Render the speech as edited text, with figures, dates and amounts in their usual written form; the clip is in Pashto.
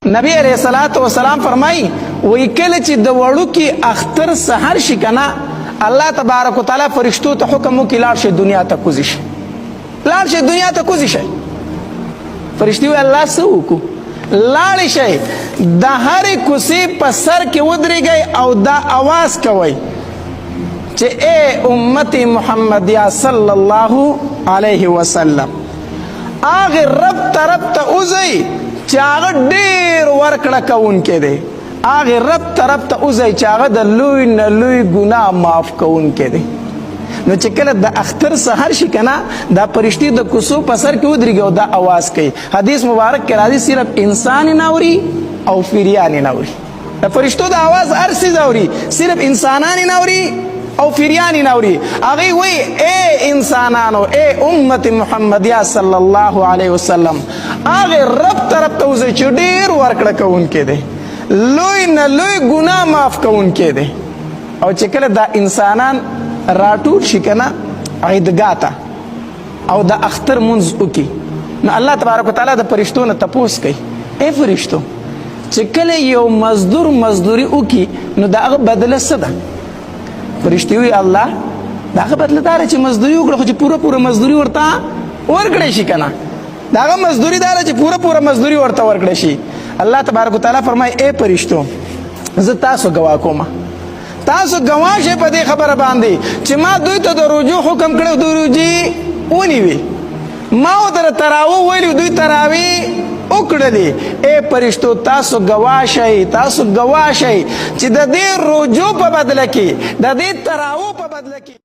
نبی علیہ الصلوۃ والسلام فرمای وی کله چې د وړو کې اختر سحر شي کنه الله تبارک وتعالى فرشتو ته حکم وکړي لاړ شي دنیا ته کوزي شي لاړ شي دنیا ته کوزي شي فرشتي وی الله سو کو لاړ شي د هر کوسي په سر کې ودرېږي او دا आवाज کوي چې اے امت محمدیه صلی الله علیه وسلم آغه رب طرف ته اوزي چې هغه ډېر ورکړه کوونکی دی هغه رب طرف ته اوزي چې هغه د لوی نه لوی ګناه معاف کوونکی دی نو چې کله د اختر سحر شي کنه دا فرشتي د کوڅو په سر کې ودرېږي او دا आवाज کوي حدیث مبارک کې راځي صرف انسان نه اوري او فریان نه اوري د فرشتو د आवाज هر څه اوري صرف انسانان نه اوري او فریان نه اوري هغه وی اے انسانانو اے امت محمدیه صلی الله علیه وسلم هغه رب طرف ته وځي چې ډېر ورکړه کوونکی دی لوی نه لوی ګناه معاف کوونکی دی او چې کله دا انسانان راټول شي کنه عیدګاه ته او د اختر منځ وکړي نو الله تبارک وتعالی د فرشتو نه تپوس کوي اے فرشتو چې کله یو مزدور مزدوري وکړي نو د هغه بدله څه ده فرشتي وی الله دا هغه بدله دار چې مزدوري وکړه خو چې پوره مزدوري ورته ورکړی شي کنه دا هغه مزدوري دار چې پوره مزدوري ورته ورکړی شي الله تبارک وتعالی فرمای اے فرشتو زه تاسو گواه کوم تاسو گواه شئ په دې خبره باندې چې ما دوی ته د رجوع حکم کړو د روجي ونیوي ما ودر تراوی ویلو دوی تراوی وکړلې اے فرشتو تاسو گواه شئ چې د دې رجوع په بدله کې د دې تراوی په بدله کې